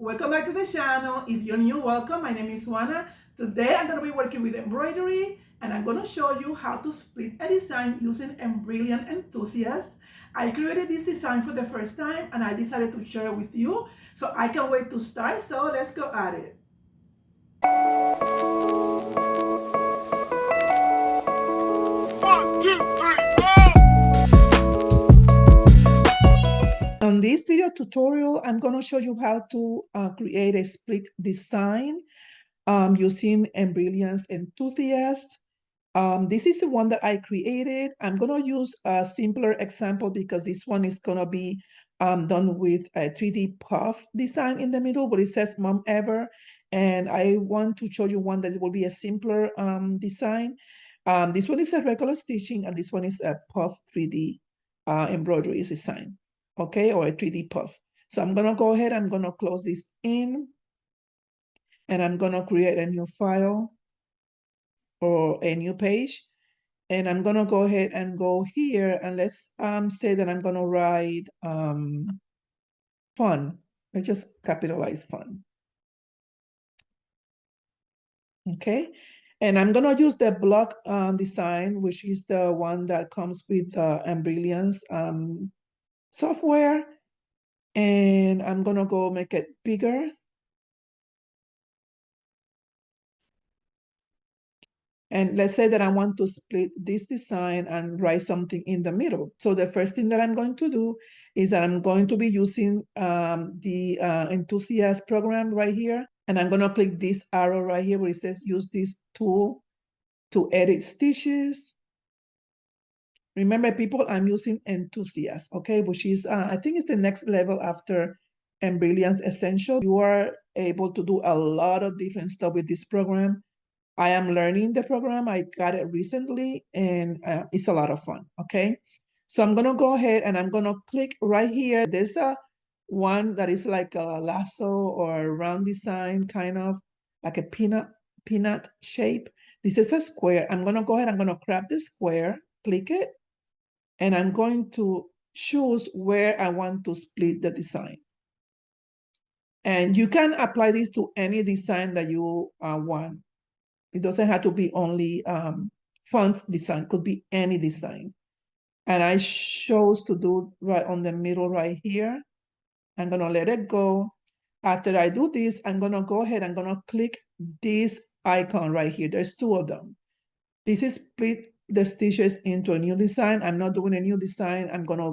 Welcome back to the channel. If you're new, welcome. My name is Juana. Today I'm going to be working with embroidery and I'm going to show you how to split a design using Embrilliance Enthusiast. I created this design for the first time and I decided to share it with you. So I can't wait to start. So let's go at it. One, two, three, go! On this video tutorial, I'm going to show you how to create a split design using Embrilliance Enthusiast. This is the one that I created. I'm going to use a simpler example because this one is going to be done with a 3D puff design in the middle, but it says Mom Ever. And I want to show you one that will be a simpler design. This one is a regular stitching, and this one is a puff 3D embroidery design, okay, or a 3D puff. So I'm going to go ahead, I'm going to close this in, and I'm going to create a new file or a new page. And I'm going to go ahead and go here and let's say that I'm going to write fun. Let's just capitalize fun. Okay. And I'm going to use the block design, which is the one that comes with Embrilliance software. And I'm going to go make it bigger. And let's say that I want to split this design and write something in the middle. So the first thing that I'm going to do is that I'm going to be using the Enthusiast program right here. And I'm going to click this arrow right here where it says use this tool to edit stitches. Remember, people, I'm using Enthusiast, okay, which is, I think it's the next level after Embrilliance Essential. You are able to do a lot of different stuff with this program. I am learning the program. I got it recently and it's a lot of fun, okay? So I'm gonna go ahead and I'm gonna click right here. There's a one that is like a lasso or a round design, kind of like a peanut shape. This is a square. I'm gonna go ahead, I'm gonna grab the square, click it, and I'm going to choose where I want to split the design. And you can apply this to any design that you want. It doesn't have to be only font design, could be any design. And I chose to do right on the middle right here. I'm gonna let it go. After I do this, I'm gonna go ahead, I'm gonna click this icon right here. There's two of them. This is split the stitches into a new design. I'm not doing a new design. I'm gonna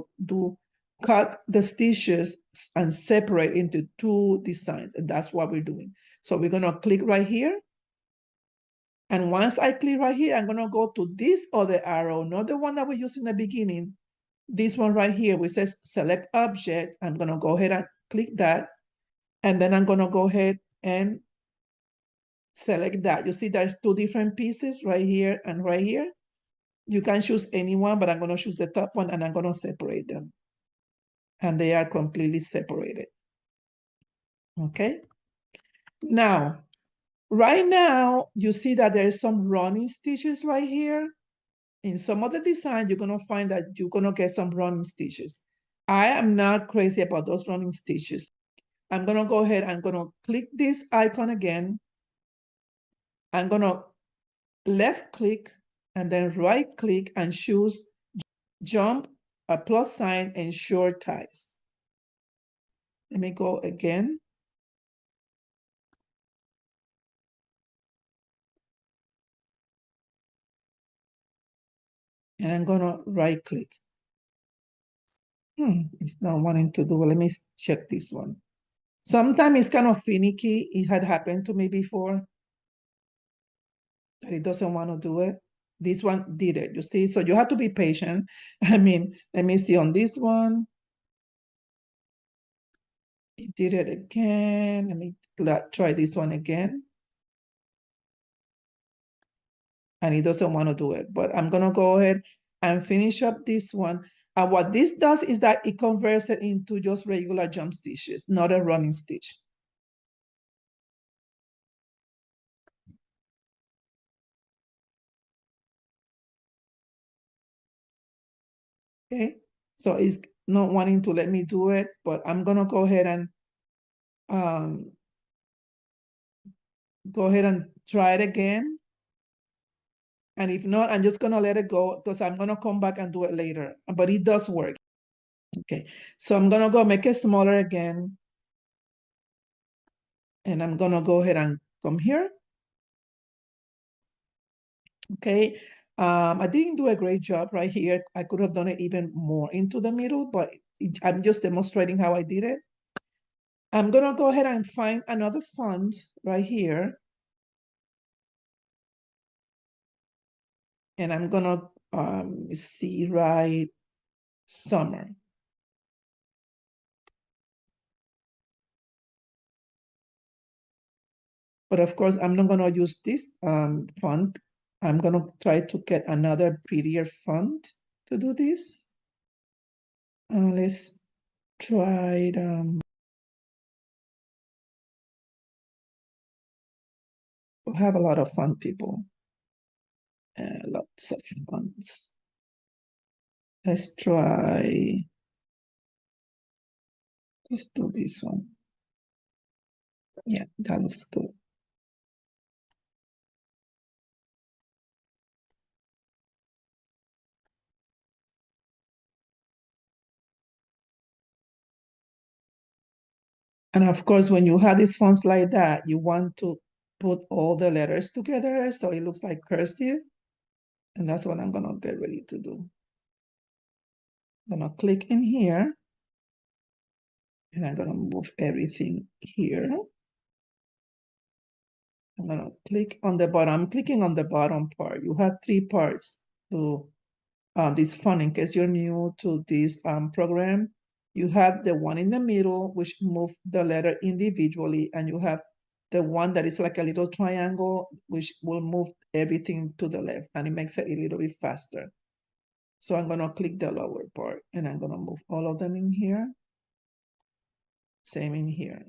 cut the stitches and separate into two designs. And that's what we're doing. So we're gonna click right here. And once I click right here, I'm gonna go to this other arrow, not the one that we used in the beginning. This one right here, which says select object. I'm gonna go ahead and click that. And then I'm gonna go ahead and select that. You see there's two different pieces right here and right here. You can choose any one, but I'm gonna choose the top one and I'm gonna separate them. And they are completely separated. Okay. Now, right now, you see that there's some running stitches right here. In some of the design, you're gonna find that you're gonna get some running stitches. I am not crazy about those running stitches. I'm gonna go ahead, I'm gonna click this icon again. I'm gonna left click and then right click and choose jump, a plus sign, and short ties. Let me go again. And I'm gonna right click. It's not wanting to do. Let me check this one. Sometimes it's kind of finicky. It had happened to me before. But it doesn't want to do it. This one did it, you see? So you have to be patient. I mean, let me see on this one. It did it again. Let me try this one again. And it doesn't want to do it, but I'm gonna go ahead and finish up this one. And what this does is that it converts it into just regular jump stitches, not a running stitch. Okay, so it's not wanting to let me do it, but I'm gonna go ahead and go ahead and try it again. And if not, I'm just gonna let it go because I'm gonna come back and do it later. But it does work. Okay, so I'm gonna go make it smaller again. And I'm gonna go ahead and come here. Okay, I didn't do a great job right here. I could have done it even more into the middle, but I'm just demonstrating how I did it. I'm gonna go ahead and find another font right here. And I'm gonna see right summer. But of course, I'm not gonna use this font. I'm gonna try to get another prettier font to do this. Let's try it. We have a lot of fun people. Lots of fonts. Let's try. Let's do this one. Yeah, that looks good. And of course, when you have these fonts like that, you want to put all the letters together so it looks like cursive. And that's what I'm gonna get ready to do. I'm gonna click in here and I'm gonna move everything here. I'm gonna click on the bottom. I'm clicking on the bottom part. You have three parts to this font in case you're new to this program. You have the one in the middle, which move the letter individually, and you have the one that is like a little triangle, which will move everything to the left, and it makes it a little bit faster. So I'm gonna click the lower part, and I'm gonna move all of them in here. Same in here.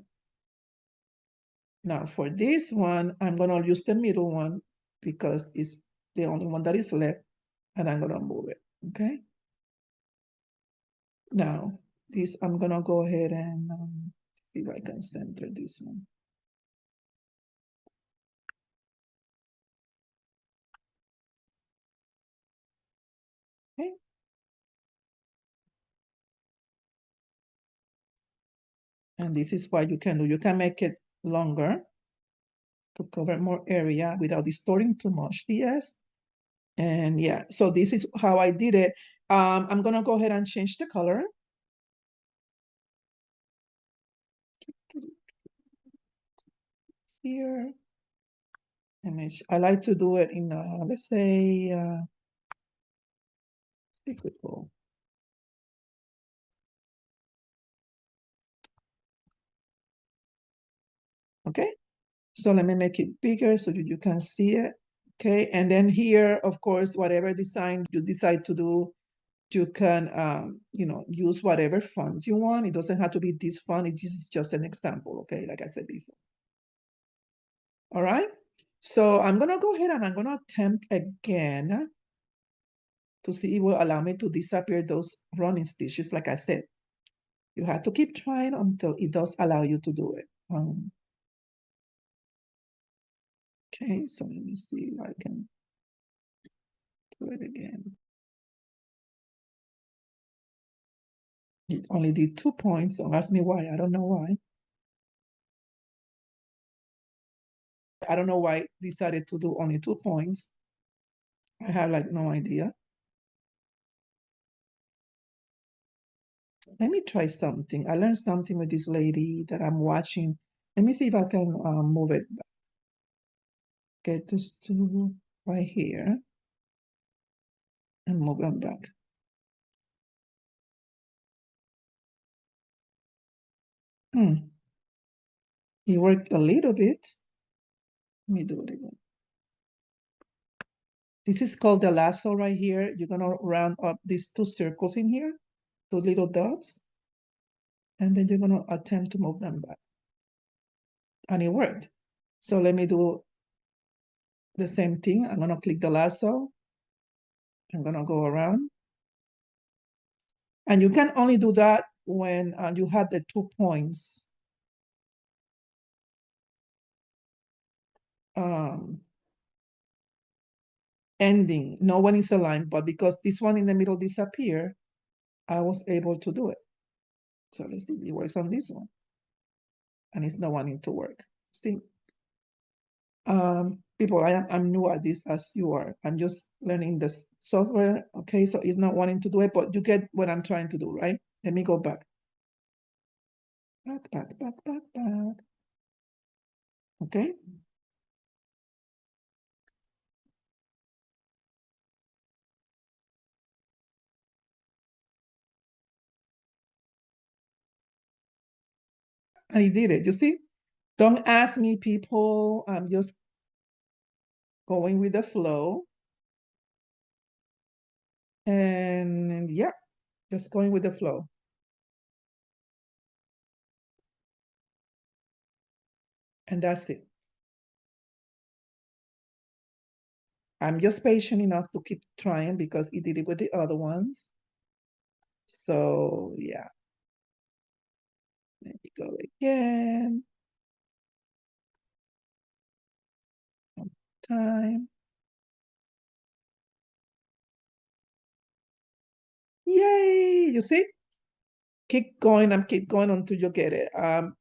Now for this one, I'm gonna use the middle one because it's the only one that is left, and I'm gonna move it, okay? Now, this, I'm gonna go ahead and see if I can center this one. Okay. And this is what you can do. You can make it longer to cover more area without distorting too much the S. And yeah, so this is how I did it. I'm gonna go ahead and change the color. Here. And I like to do it in, let's say, liquid gold. Okay, so let me make it bigger so that you can see it. Okay, and then here, of course, whatever design you decide to do, you can, use whatever font you want. It doesn't have to be this font. It is just an example, okay, like I said before. All right, so I'm gonna go ahead and I'm gonna attempt again to see if it will allow me to disappear those running stitches. Like I said, you have to keep trying until it does allow you to do it. Okay, so let me see if I can do it again. It only did 2 points. Don't ask me why. I don't know why. I don't know why it decided to do only 2 points. I have like no idea. Let me try something. I learned something with this lady that I'm watching. Let me see if I can move it back. Get those two right here and move them back. It worked a little bit. Let me do it again. This is called the lasso right here. You're gonna round up these 2 circles in here, 2 little dots, and then you're gonna attempt to move them back. And it worked. So let me do the same thing. I'm gonna click the lasso. I'm gonna go around. And you can only do that when you have the 2 points. ending. No one is aligned, but because this one in the middle disappeared, I was able to do it. So let's see if it works on this one. And it's not wanting to work. See? People, I'm new at this as you are. I'm just learning this software. Okay, so it's not wanting to do it, but you get what I'm trying to do, right? Let me go back. Back. Okay. I did it. You see? Don't ask me, people. I'm just going with the flow. And yeah, just going with the flow. And that's it. I'm just patient enough to keep trying because he did it with the other ones. So yeah. Let me go again. Time. Yay! You see? Keep going and keep going until you get it.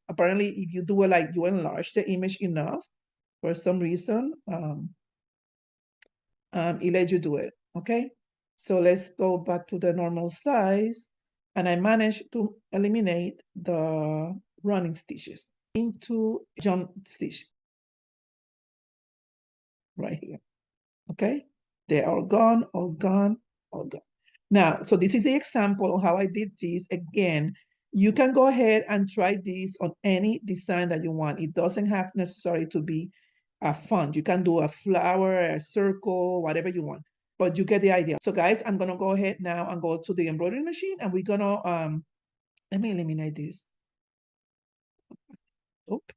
Apparently, if you do it like you enlarge the image enough, for some reason, it lets you do it. Okay. So let's go back to the normal size, and I managed to eliminate the running stitches into jump stitch right here. Okay. They are gone, all gone, all gone. Now, so this is the example of how I did this. Again, you can go ahead and try this on any design that you want. It doesn't have necessarily to be a font. You can do a flower, a circle, whatever you want, but you get the idea. So guys, I'm gonna go ahead now and go to the embroidery machine, and we're gonna, let me eliminate this. Oops.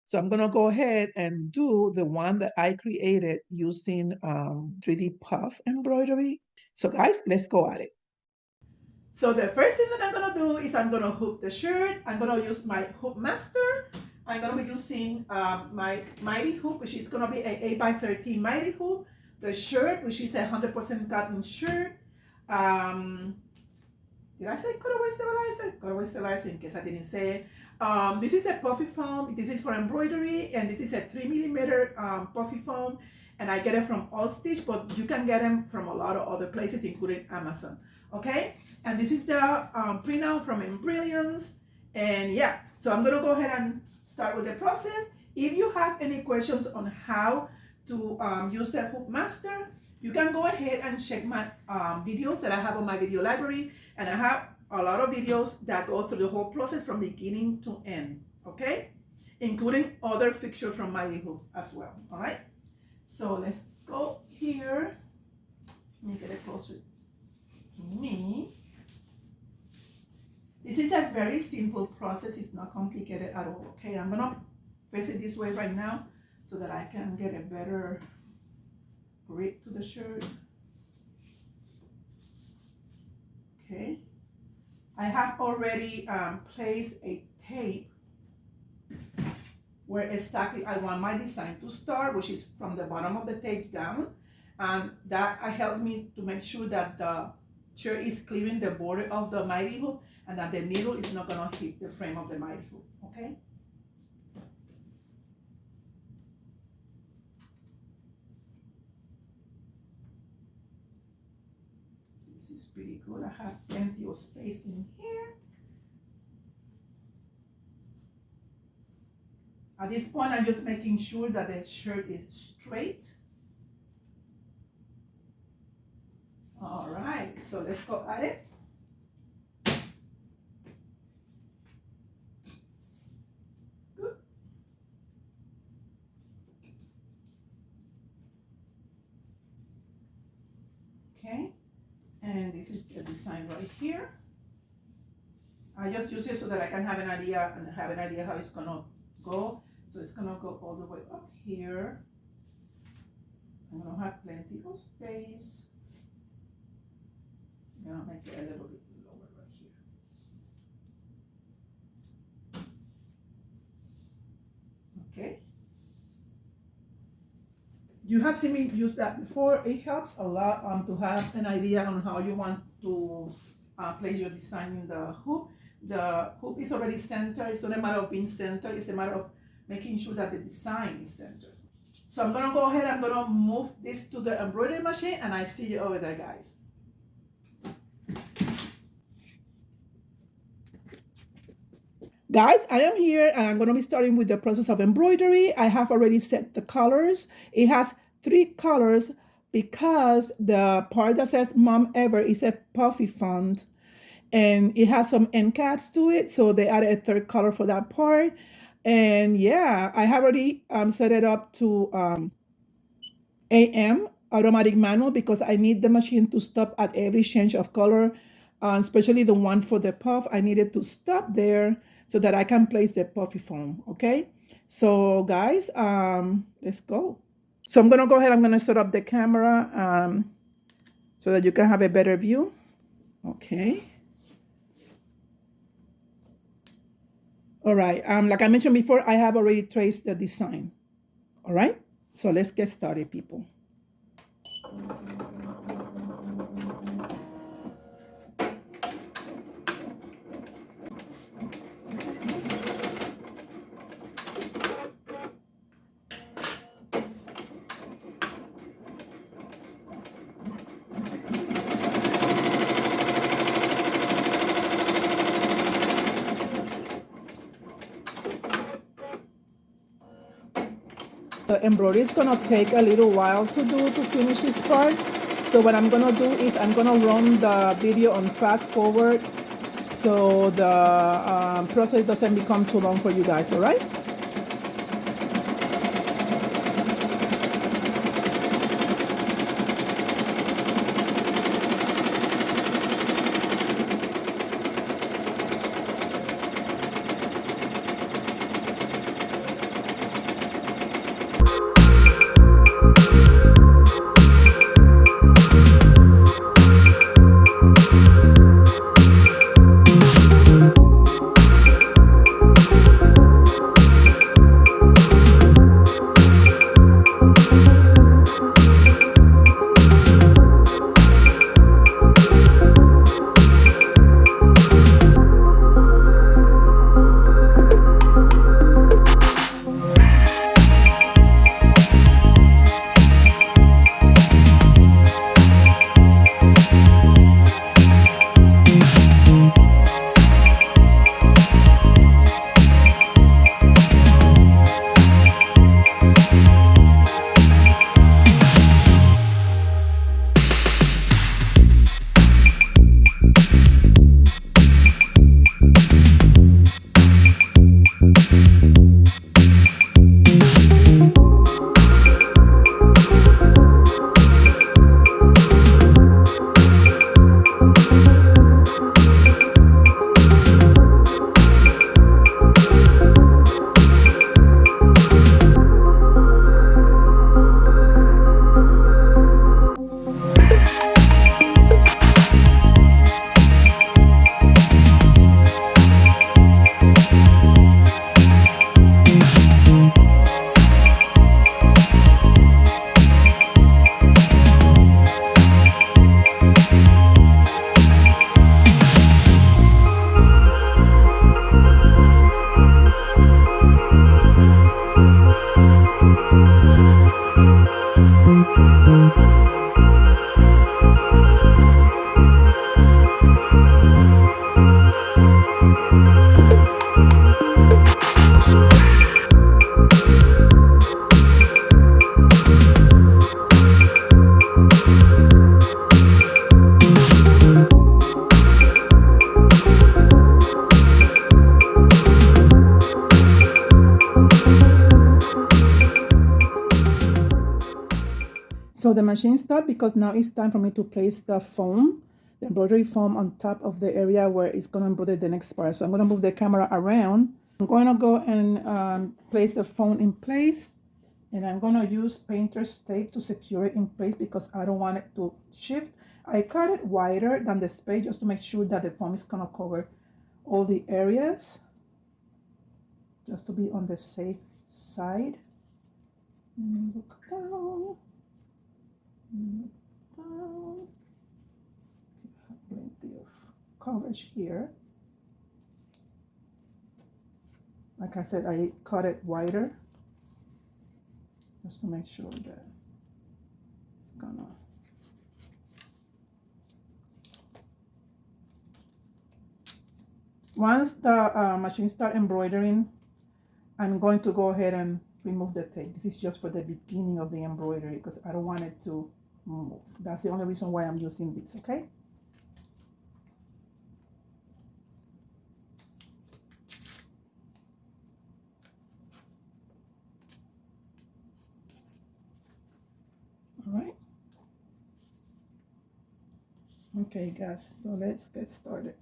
So I'm gonna go ahead and do the one that I created using 3D puff embroidery. So guys, let's go at it. So the first thing that I'm gonna do is I'm gonna hook the shirt. I'm gonna use my hook master. I'm gonna be using my mighty hook, which is gonna be an 8x13 mighty hook. The shirt, which is a 100% cotton shirt. Did I say cutaway stabilizer? Cutaway stabilizer in case I didn't say it. This is a puffy foam. This is for embroidery, and this is a 3mm puffy foam. And I get it from All Stitch, but you can get them from a lot of other places, including Amazon. Okay? And this is the printout from Embrilliance. And yeah, so I'm gonna go ahead and start with the process. If you have any questions on how to use the hook master, you can go ahead and check my videos that I have on my video library, and I have a lot of videos that go through the whole process from beginning to end, okay? Including other fixtures from Mighty Hook as well, all right? So let's go here. Let me get it closer to me. This is a very simple process. It's not complicated at all, okay? I'm gonna face it this way right now so that I can get a better grip to the shirt. Okay, I have already placed a tape where exactly I want my design to start, which is from the bottom of the tape down, and that helps me to make sure that the shirt is clearing the border of the mighty hook and that the needle is not gonna hit the frame of the mighty hook, okay? This is pretty good. I have plenty of space in here. At this point, I'm just making sure that the shirt is straight. All right, so let's go at it. Good. Okay, and this is the design right here. I just use it so that I can have an idea how it's gonna go. So it's gonna go all the way up here. I'm gonna have plenty of space. I'm gonna make it a little bit lower right here. Okay. You have seen me use that before. It helps a lot to have an idea on how you want to place your design in the hoop. The hoop is already centered. It's not a matter of being centered. It's a matter of making sure that the design is centered. So I'm gonna go ahead. I'm gonna move this to the embroidery machine, and I see you over there, guys. Guys, I am here and I'm going to be starting with the process of embroidery. I have already set the colors. It has 3 colors because the part that says Mom Ever is a puffy font and it has some end caps to it. So they added a 3rd color for that part. And yeah, I have already set it up to AM automatic manual because I need the machine to stop at every change of color, especially the one for the puff. I needed to stop there so that I can place the puffy foam. Okay, so guys, let's go. So I'm gonna go ahead. I'm gonna set up the camera so that you can have a better view. Okay. All right. Like I mentioned before, I have already traced the design. All right. So let's get started, people. The embroidery is gonna take a little while to do to finish this part. So what I'm gonna do is I'm gonna run the video on fast forward so the process doesn't become too long for you guys, all right? So the machine stopped because now it's time for me to place the foam, the embroidery foam on top of the area where it's going to embroider the next part. So I'm going to move the camera around. I'm going to go and place the foam in place. And I'm going to use painter's tape to secure it in place because I don't want it to shift. I cut it wider than the space just to make sure that the foam is going to cover all the areas, just to be on the safe side. Look down. Look down. Plenty of coverage here. Like I said, I cut it wider just to make sure that it's gonna. Once the machine starts embroidering, I'm going to go ahead and remove the tape. This is just for the beginning of the embroidery because I don't want it to move. That's the only reason why I'm using this, okay? All right. Okay, guys, so let's get started.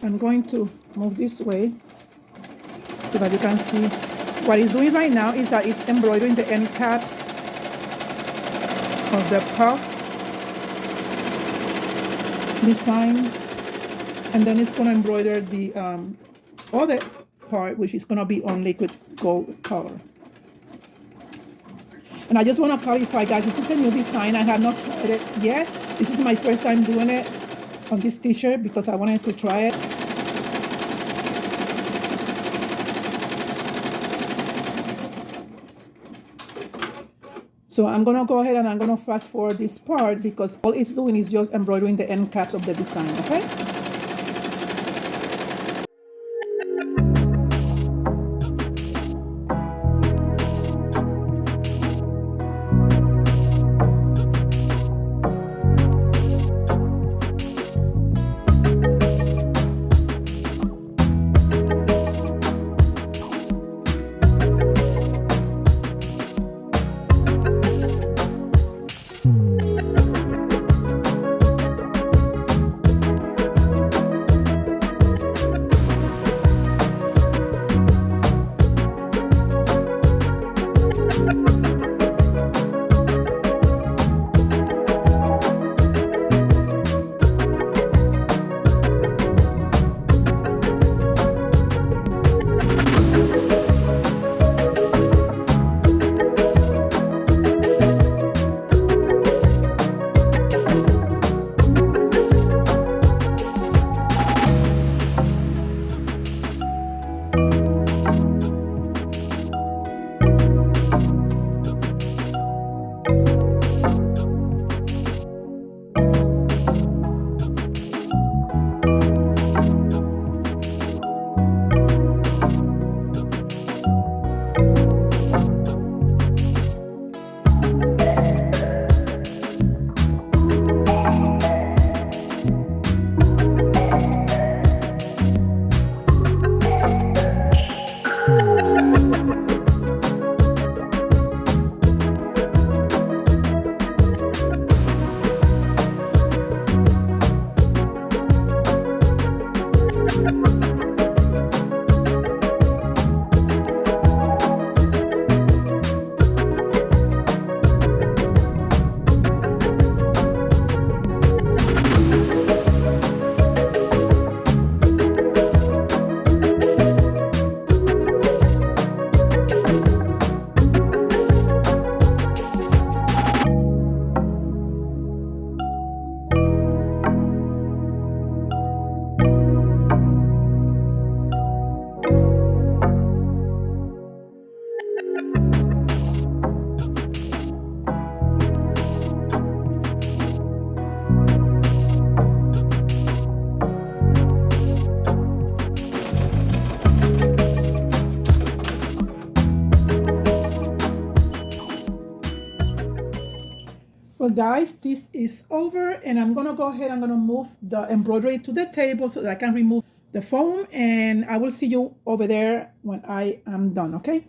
I'm going to move this way so that you can see what it's doing right now is that it's embroidering the end caps of the puff design, and then it's going to embroider the other part, which is going to be on liquid gold color. And I just want to clarify, guys, this is a new design. I have not tried it yet. This is my first time doing it on this t-shirt because I wanted to try it. So I'm going to go ahead and I'm going to fast forward this part because all it's doing is just embroidering the end caps of the design, okay? Well, guys, this is over, and I'm gonna go ahead. I'm gonna move the embroidery to the table so that I can remove the foam, and I will see you over there when I am done, okay?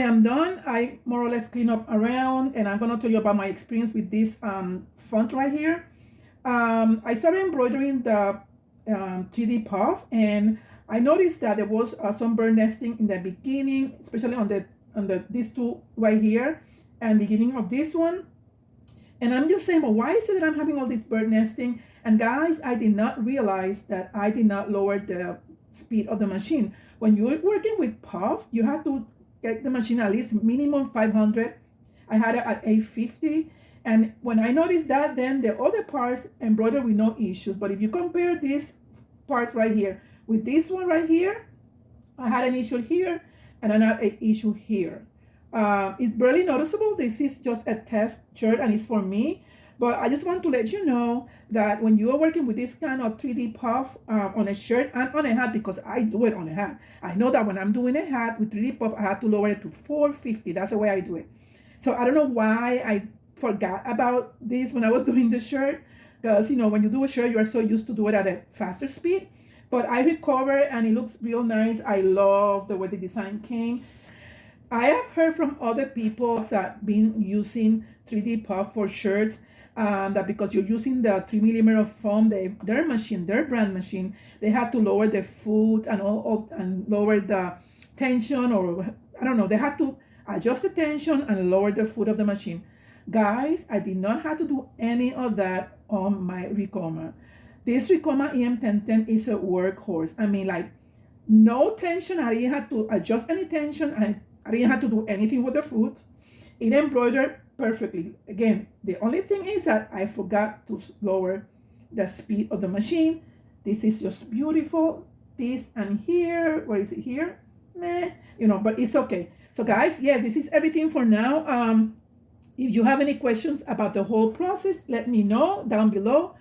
am done. I more or less clean up around, and I'm gonna tell you about my experience with this font right here. I started embroidering the 3D puff, and I noticed that there was some bird nesting in the beginning, especially on the these two right here, and beginning of this one. And I'm just saying, but why is it that I'm having all this bird nesting? And guys, I did not realize that I did not lower the speed of the machine. When you're working with puff, you have to get the machine at least minimum 500. I had it at 850. And when I noticed that, then the other parts embroidered with no issues. But if you compare these parts right here with this one right here, I had an issue here and another issue here. It's barely noticeable. This is just a test shirt and it's for me. But I just want to let you know that when you are working with this kind of 3D puff on a shirt and on a hat, because I do it on a hat, I know that when I'm doing a hat with 3D puff, I have to lower it to 450. That's the way I do it. So I don't know why I forgot about this when I was doing the shirt, because you know, when you do a shirt, you are so used to do it at a faster speed. But I recovered and it looks real nice. I love the way the design came. I have heard from other people that been using 3D puff for shirts, that because you're using the 3mm foam, their machine, their brand machine, they have to lower the foot and and lower the tension, or I don't know, they have to adjust the tension and lower the foot of the machine. Guys, I did not have to do any of that on my Ricoma. This Ricoma EM1010 is a workhorse. I mean, like, no tension. I didn't have to adjust any tension. I didn't have to do anything with the foot. It embroidered perfectly. Again, the only thing is that I forgot to lower the speed of the machine. This is just beautiful. This and here, where is it here? Meh, you know, but it's okay. So guys, yes, this is everything for now. If you have any questions about the whole process, let me know down below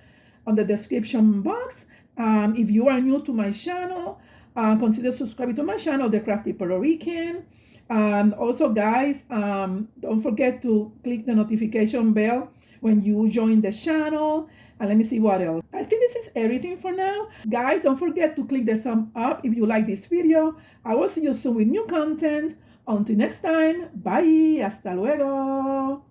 on the description box. If you are new to my channel, consider subscribing to my channel, The Crafty Puerto Rican. Also, guys, don't forget to click the notification bell when you join the channel. And let me see what else. I think this is everything for now. Guys, don't forget to click the thumb up if you like this video. I will see you soon with new content. Until next time, bye. Hasta luego.